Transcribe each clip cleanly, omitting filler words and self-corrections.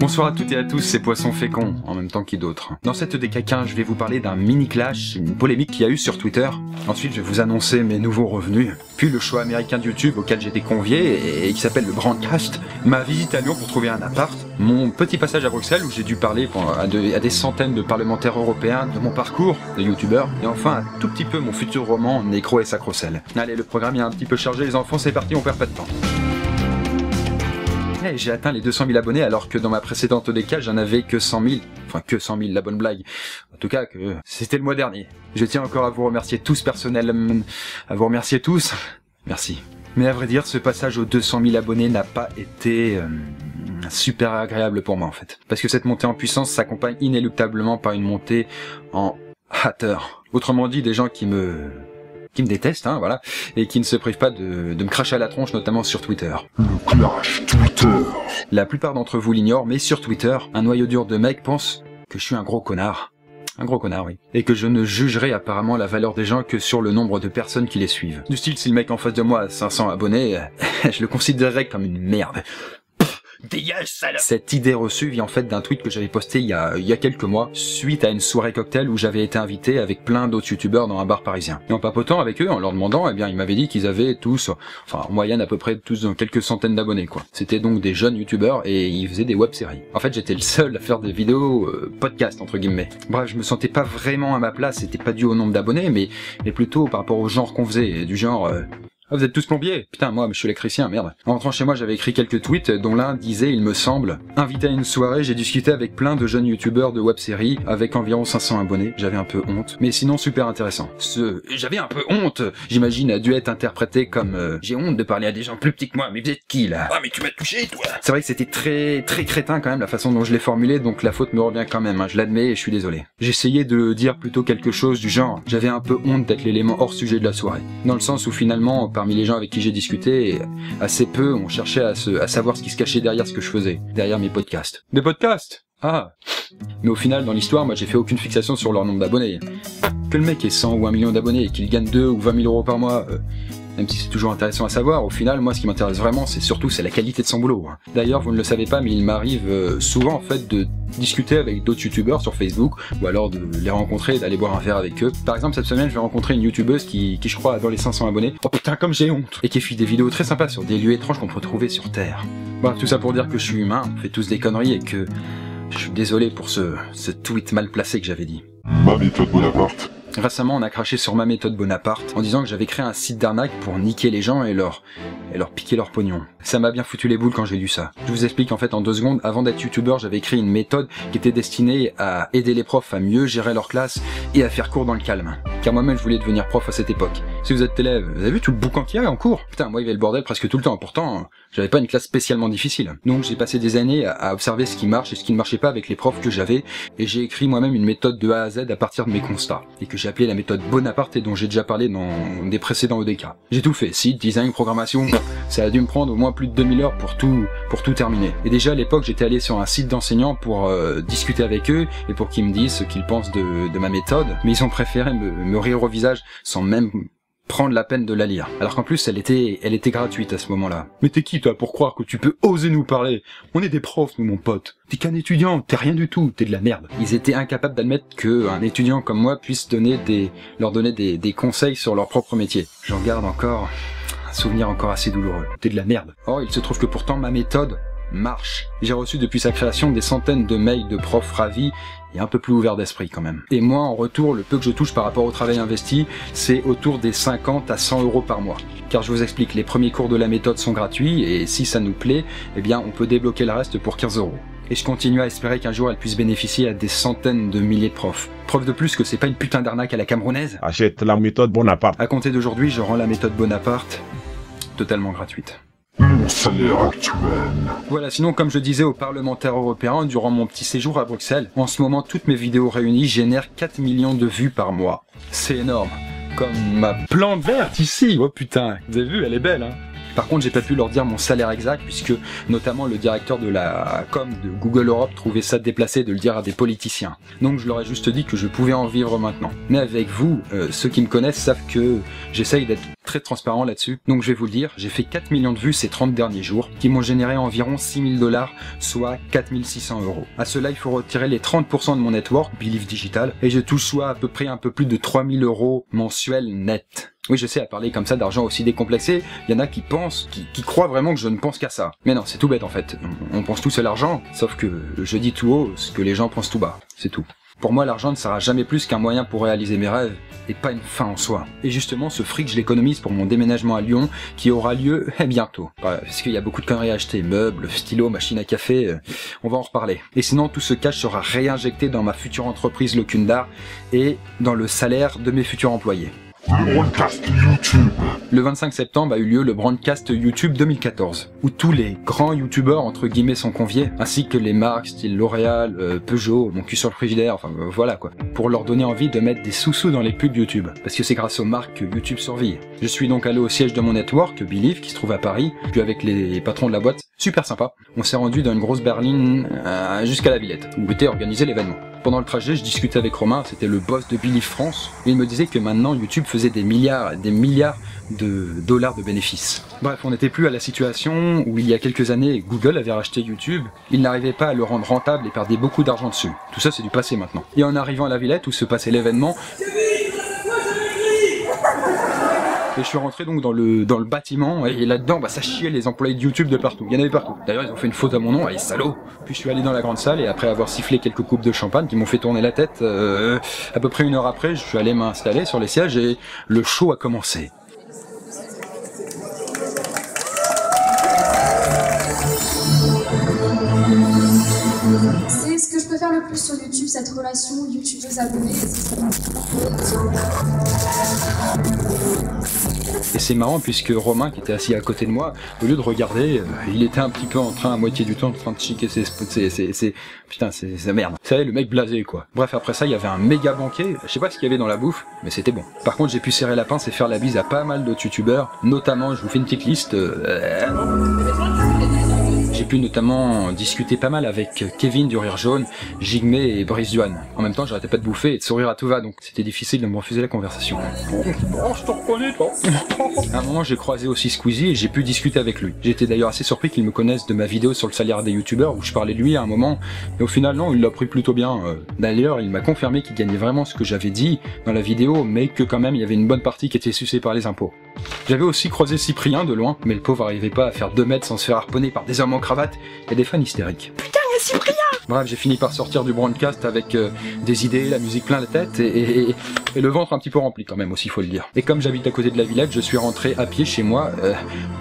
Bonsoir à toutes et à tous, c'est Poisson Fécond, en même temps qui d'autres. Dans cette DK15, je vais vous parler d'un mini-clash, une polémique qu'il y a eu sur Twitter. Ensuite, je vais vous annoncer mes nouveaux revenus. Puis le show américain de YouTube auquel j'ai été convié, et qui s'appelle le Brandcast. Ma visite à Lyon pour trouver un appart. Mon petit passage à Bruxelles où j'ai dû parler à des centaines de parlementaires européens de mon parcours de youtubeur. Et enfin, un tout petit peu mon futur roman, Nécro et Sacrocel. Allez, le programme est un petit peu chargé les enfants, c'est parti, on perd pas de temps. J'ai atteint les 200 000 abonnés alors que dans ma précédente DK j'en avais que 100 000. Enfin que 100 000, la bonne blague. En tout cas que c'était le mois dernier. Je tiens encore à vous remercier tous personnellement. À vous remercier tous. Merci. Mais à vrai dire, ce passage aux 200 000 abonnés n'a pas été super agréable pour moi en fait. Parce que cette montée en puissance s'accompagne inéluctablement par une montée en hater. Autrement dit, des gens qui me détestent, hein, voilà, et qui ne se privent pas de me cracher à la tronche, notamment sur Twitter. Le clash Twitter. La plupart d'entre vous l'ignorent, mais sur Twitter, un noyau dur de mecs pense que je suis un gros connard. Un gros connard, oui. Et que je ne jugerai apparemment la valeur des gens que sur le nombre de personnes qui les suivent. Du style, si le mec en face de moi a 500 abonnés, je le considérerais comme une merde. Dégage, salope. Cette idée reçue vient en fait d'un tweet que j'avais posté il y a quelques mois, suite à une soirée cocktail où j'avais été invité avec plein d'autres youtubeurs dans un bar parisien. Et en papotant avec eux, en leur demandant, eh bien ils m'avaient dit qu'ils avaient tous, enfin en moyenne à peu près tous quelques centaines d'abonnés quoi. C'était donc des jeunes youtubeurs et ils faisaient des web-séries. En fait j'étais le seul à faire des vidéos podcast entre guillemets. Bref, je me sentais pas vraiment à ma place, c'était pas dû au nombre d'abonnés, mais plutôt par rapport au genre qu'on faisait, du genre... Ah, vous êtes tous plombiers? Putain, moi, je suis électricien, merde. En rentrant chez moi, j'avais écrit quelques tweets, dont l'un disait, il me semble, invité à une soirée, j'ai discuté avec plein de jeunes youtubeurs de web-séries, avec environ 500 abonnés. J'avais un peu honte, mais sinon super intéressant. J'avais un peu honte, j'imagine, a dû être interprété comme, j'ai honte de parler à des gens plus petits que moi, mais vous êtes qui, là? Ah, mais tu m'as touché, toi! C'est vrai que c'était très crétin, quand même, la façon dont je l'ai formulé, donc la faute me revient quand même, hein, je l'admets et je suis désolé. J'essayais de dire plutôt quelque chose du genre, j'avais un peu honte d'être l'élément hors sujet de la soirée. Dans le sens où finalement, parmi les gens avec qui j'ai discuté, assez peu ont cherché à savoir ce qui se cachait derrière ce que je faisais, derrière mes podcasts. Des podcasts? Ah. Mais au final, dans l'histoire, moi j'ai fait aucune fixation sur leur nombre d'abonnés. Que le mec ait 100 ou 1 million d'abonnés et qu'il gagne 2 ou 20 000 euros par mois, même si c'est toujours intéressant à savoir, au final, moi ce qui m'intéresse vraiment, c'est la qualité de son boulot. D'ailleurs, vous ne le savez pas, mais il m'arrive souvent en fait de discuter avec d'autres youtubeurs sur Facebook, ou alors de les rencontrer et d'aller boire un verre avec eux. Par exemple, cette semaine, je vais rencontrer une youtubeuse qui je crois a dans les 500 abonnés. Oh putain, comme j'ai honte! Et qui fait des vidéos très sympas sur des lieux étranges qu'on peut trouver sur Terre. Bon, tout ça pour dire que je suis humain, on fait tous des conneries et que je suis désolé pour ce tweet mal placé que j'avais dit. Ma méthode Bonaparte. Récemment, on a craché sur ma méthode Bonaparte en disant que j'avais créé un site d'arnaque pour niquer les gens et leur piquer leur pognon. Ça m'a bien foutu les boules quand j'ai lu ça. Je vous explique en fait en 2 secondes, avant d'être youtubeur, j'avais créé une méthode qui était destinée à aider les profs à mieux gérer leur classe et à faire cours dans le calme. Car moi-même je voulais devenir prof à cette époque. Si vous êtes élève, vous avez vu tout le boucan qu'il y a en cours? Putain, moi il y avait le bordel presque tout le temps, pourtant j'avais pas une classe spécialement difficile. Donc j'ai passé des années à observer ce qui marche et ce qui ne marchait pas avec les profs que j'avais, et j'ai écrit moi-même une méthode de A à Z à partir de mes constats, et que j'ai appelé la méthode Bonaparte et dont j'ai déjà parlé dans des précédents EDK. J'ai tout fait, site, design, programmation, ça a dû me prendre au moins plus de 2000 heures pour tout terminer. Et déjà à l'époque j'étais allé sur un site d'enseignants pour discuter avec eux et pour qu'ils me disent ce qu'ils pensent de ma méthode, mais ils ont préféré me rire au visage sans même prendre la peine de la lire. Alors qu'en plus elle était gratuite à ce moment-là. Mais t'es qui toi pour croire que tu peux oser nous parler? On est des profs nous mon pote. T'es qu'un étudiant, t'es rien du tout, t'es de la merde. Ils étaient incapables d'admettre qu'un étudiant comme moi puisse leur donner des conseils sur leur propre métier. J'en garde encore un souvenir encore assez douloureux. T'es de la merde. Or il se trouve que pourtant ma méthode marche. J'ai reçu depuis sa création des centaines de mails de profs ravis et un peu plus ouverts d'esprit quand même. Et moi en retour, le peu que je touche par rapport au travail investi, c'est autour des 50 à 100 euros par mois. Car je vous explique, les premiers cours de la méthode sont gratuits et si ça nous plaît, eh bien on peut débloquer le reste pour 15 euros. Et je continue à espérer qu'un jour elle puisse bénéficier à des centaines de milliers de profs. Preuve de plus que c'est pas une putain d'arnaque à la camerounaise. Achète la méthode Bonaparte. À compter d'aujourd'hui, je rends la méthode Bonaparte totalement gratuite. Mon salaire actuel. Voilà, sinon comme je disais aux parlementaires européens durant mon petit séjour à Bruxelles, en ce moment toutes mes vidéos réunies génèrent 4 millions de vues par mois. C'est énorme. Comme ma plante verte ici, oh putain, vous avez vu, elle est belle hein. Par contre, j'ai pas pu leur dire mon salaire exact puisque notamment le directeur de la com de Google Europe trouvait ça déplacé de le dire à des politiciens. Donc je leur ai juste dit que je pouvais en vivre maintenant. Mais avec vous, ceux qui me connaissent savent que j'essaye d'être très transparent là-dessus. Donc je vais vous le dire, j'ai fait 4 millions de vues ces 30 derniers jours, qui m'ont généré environ 6 000 $, soit 4 600 €. À cela, il faut retirer les 30% de mon network, Believe Digital, et je touche soit à peu près un peu plus de 3 000 € mensuels net. Oui, je sais, à parler comme ça d'argent aussi décomplexé, il y en a qui pensent, qui croient vraiment que je ne pense qu'à ça. Mais non, c'est tout bête en fait. On pense tous à l'argent, sauf que je dis tout haut ce que les gens pensent tout bas. C'est tout. Pour moi, l'argent ne sera jamais plus qu'un moyen pour réaliser mes rêves, et pas une fin en soi. Et justement, ce fric, je l'économise pour mon déménagement à Lyon, qui aura lieu bientôt. Parce qu'il y a beaucoup de conneries à acheter, meubles, stylos, machines à café, on va en reparler. Et sinon, tout ce cash sera réinjecté dans ma future entreprise, le Kundar, et dans le salaire de mes futurs employés. Le broadcast YouTube. Le 25 septembre a eu lieu le Broadcast YouTube 2014, où tous les grands youtubeurs entre guillemets sont conviés, ainsi que les marques style L'Oréal, Peugeot, mon cul sur le frigidaire, enfin voilà quoi, pour leur donner envie de mettre des sous-sous dans les pubs YouTube, parce que c'est grâce aux marques que YouTube survit. Je suis donc allé au siège de mon network, Believe, qui se trouve à Paris, puis avec les patrons de la boîte, super sympa. On s'est rendu dans une grosse berline jusqu'à la Villette, où était organisé l'événement. Pendant le trajet, je discutais avec Romain, c'était le boss de Believe France, et il me disait que maintenant YouTube faisait des milliards de dollars de bénéfices. Bref, on n'était plus à la situation où il y a quelques années Google avait racheté YouTube, il n'arrivait pas à le rendre rentable et perdait beaucoup d'argent dessus. Tout ça c'est du passé maintenant. Et en arrivant à la Villette où se passait l'événement, et je suis rentré donc dans le bâtiment, et là-dedans, bah, ça chiait les employés de YouTube de partout. Il y en avait partout. D'ailleurs, ils ont fait une faute à mon nom, les salauds. Puis je suis allé dans la grande salle, et après avoir sifflé quelques coupes de champagne qui m'ont fait tourner la tête, à peu près 1 heure après, je suis allé m'installer sur les sièges, et le show a commencé. C'est ce que je préfère le plus sur YouTube, cette relation YouTubeuse-abonnée. Et c'est marrant puisque Romain, qui était assis à côté de moi, au lieu de regarder, il était un petit peu en train, à moitié du temps, en train de chiquer putain, c'est merde. Vous savez, le mec blasé, quoi. Bref, après ça, il y avait un méga banquet. Je sais pas ce qu'il y avait dans la bouffe, mais c'était bon. Par contre, j'ai pu serrer la pince et faire la bise à pas mal d'autres youtubeurs. Notamment, je vous fais une petite liste. J'ai pu notamment discuter pas mal avec Kevin du Rire Jaune, Jigmé et Brice Duane. En même temps, j'arrêtais pas de bouffer et de sourire à tout va, donc c'était difficile de me refuser la conversation. Oh, je te reconnais, toi. À un moment, j'ai croisé aussi Squeezie et j'ai pu discuter avec lui. J'étais d'ailleurs assez surpris qu'il me connaisse de ma vidéo sur le salaire des youtubeurs où je parlais de lui à un moment, et au final, non, il l'a pris plutôt bien. D'ailleurs, il m'a confirmé qu'il gagnait vraiment ce que j'avais dit dans la vidéo, mais que quand même, il y avait une bonne partie qui était sucée par les impôts. J'avais aussi croisé Cyprien de loin, mais le pauvre arrivait pas à faire 2 mètres sans se faire harponner par des hommes en cravate et des fans hystériques. Putain, il y a Cyprien! Bref, j'ai fini par sortir du broadcast avec des idées, la musique plein la tête et le ventre un petit peu rempli quand même aussi, faut le dire. Et comme j'habite à côté de la Villette, je suis rentré à pied chez moi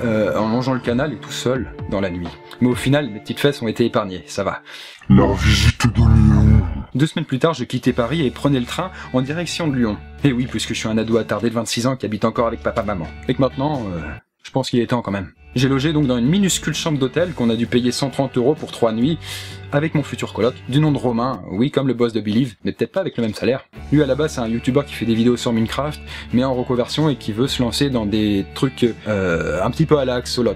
en longeant le canal et tout seul dans la nuit. Mais au final, mes petites fesses ont été épargnées, ça va. La visite de Lyon. 2 semaines plus tard, je quittais Paris et prenais le train en direction de Lyon. Et oui, puisque je suis un ado attardé de 26 ans qui habite encore avec papa-maman. Et que maintenant, je pense qu'il est temps quand même. J'ai logé donc dans une minuscule chambre d'hôtel qu'on a dû payer 130 € pour 3 nuits, avec mon futur coloc, du nom de Romain, oui comme le boss de Believe, mais peut-être pas avec le même salaire. Lui à la base c'est un youtubeur qui fait des vidéos sur Minecraft, mais en reconversion et qui veut se lancer dans des trucs un petit peu à la Axolot.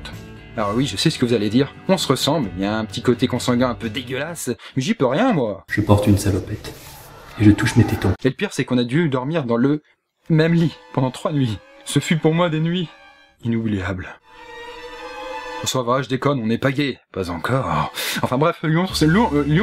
Alors oui, je sais ce que vous allez dire, on se ressemble, il y a un petit côté consanguin un peu dégueulasse, mais j'y peux rien moi. Je porte une salopette, et je touche mes tétons. Et le pire c'est qu'on a dû dormir dans le même lit, pendant 3 nuits. Ce fut pour moi des nuits inoubliables. Ça va, je déconne, on n'est pas gay. Pas encore. Enfin bref, Lyon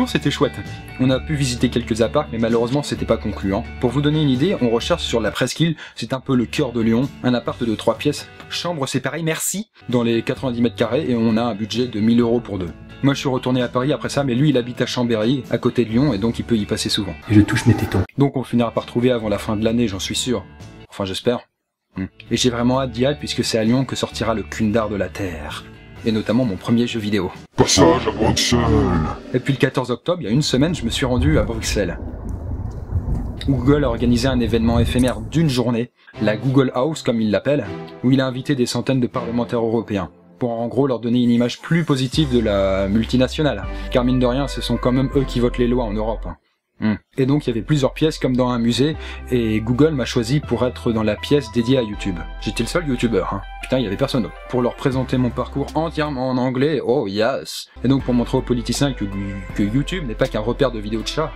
c'était chouette. On a pu visiter quelques apparts, mais malheureusement c'était pas concluant. Pour vous donner une idée, on recherche sur la presqu'île, c'est un peu le cœur de Lyon, un appart de 3 pièces, chambre séparée, merci, dans les 90 mètres carrés, et on a un budget de 1000 € pour 2. Moi je suis retourné à Paris après ça, mais lui il habite à Chambéry, à côté de Lyon, et donc il peut y passer souvent. Et je touche mes tétons. Donc on finira par trouver avant la fin de l'année, j'en suis sûr. Enfin j'espère. Et j'ai vraiment hâte d'y aller puisque c'est à Lyon que sortira le Kundar de la Terre. Et notamment mon premier jeu vidéo. Passage à Bruxelles. Et puis le 14 octobre, il y a une semaine, je me suis rendu à Bruxelles. Google a organisé un événement éphémère d'1 journée, la Google House comme il l'appelle, où il a invité des centaines de parlementaires européens, pour en gros leur donner une image plus positive de la multinationale. Car mine de rien, ce sont quand même eux qui votent les lois en Europe. Et donc il y avait plusieurs pièces comme dans un musée, et Google m'a choisi pour être dans la pièce dédiée à YouTube. J'étais le seul youtubeur, Putain, il y avait personne d'autre. Pour leur présenter mon parcours entièrement en anglais, oh yes. Et donc pour montrer aux politiciens que YouTube n'est pas qu'un repère de vidéos de chats.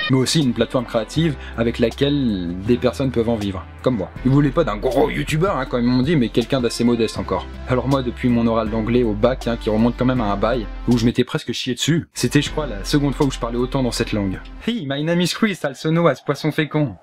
mais aussi une plateforme créative avec laquelle des personnes peuvent en vivre, comme moi. Ils voulaient pas d'un gros youtubeur, hein, comme ils m'ont dit, mais quelqu'un d'assez modeste encore. Alors moi, depuis mon oral d'anglais au bac, hein, qui remonte quand même à un bail, où je m'étais presque chié dessus, c'était, je crois, la seconde fois où je parlais autant dans cette langue. Hey, my name is Chris, also known as poisson fécond.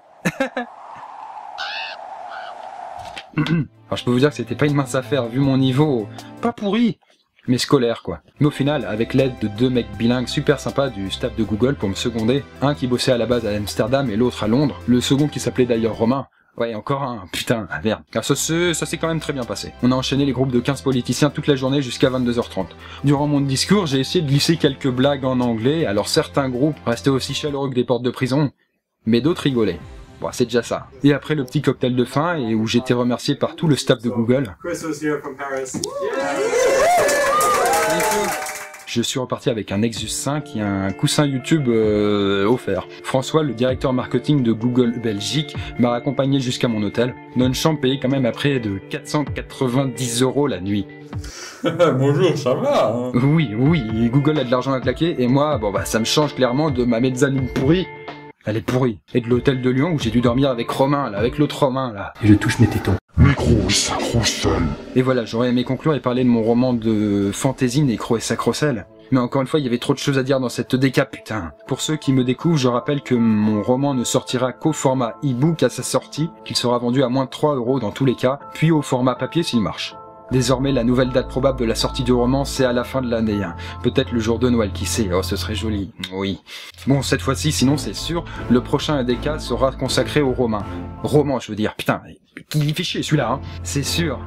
Alors je peux vous dire que c'était pas une mince affaire, vu mon niveau, pas pourri, mais scolaire quoi. Mais au final, avec l'aide de 2 mecs bilingues super sympas du staff de Google pour me seconder, un qui bossait à la base à Amsterdam et l'autre à Londres, le second qui s'appelait d'ailleurs Romain, ouais encore un, putain, merde. Alors ça s'est quand même très bien passé. On a enchaîné les groupes de 15 politiciens toute la journée jusqu'à 22h30. Durant mon discours, j'ai essayé de glisser quelques blagues en anglais, alors certains groupes restaient aussi chaleureux que des portes de prison, mais d'autres rigolaient. Bon, c'est déjà ça. Et après le petit cocktail de fin, et où j'étais remercié par tout le staff de Google, je suis reparti avec un Nexus 5 et un coussin YouTube offert. François, le directeur marketing de Google Belgique, m'a raccompagné jusqu'à mon hôtel, dans une chambre payée quand même à près de 490 € la nuit. Bonjour, ça va hein? Oui, Google a de l'argent à claquer, et moi, bon bah ça me change clairement de ma mezzanine pourrie. Elle est pourrie. Et de l'hôtel de Lyon où j'ai dû dormir avec Romain, là, avec l'autre Romain, là. Et je touche mes tétons. Micro et sacro-sel. Et voilà, j'aurais aimé conclure et parler de mon roman de fantasy Nécro et Sacrocel. Mais encore une fois, il y avait trop de choses à dire dans cette déca, putain. Pour ceux qui me découvrent, je rappelle que mon roman ne sortira qu'au format e-book à sa sortie, qu'il sera vendu à moins de 3 € dans tous les cas, puis au format papier s'il marche. Désormais, la nouvelle date probable de la sortie du roman, c'est à la fin de l'année. Hein. Peut-être le jour de Noël, qui sait. Oh, ce serait joli. Oui. Bon, cette fois-ci, sinon, c'est sûr, le prochain ADK sera consacré au roman. Roman, je veux dire. Putain, qui fait chier celui-là, hein. C'est sûr.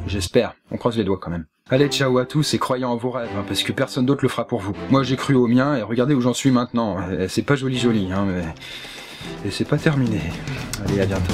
J'espère. On croise les doigts quand même. Allez, ciao à tous et croyez en vos rêves, hein, parce que personne d'autre le fera pour vous. Moi, j'ai cru au mien et regardez où j'en suis maintenant. C'est pas joli, hein, mais... Et c'est pas terminé. Allez, à bientôt.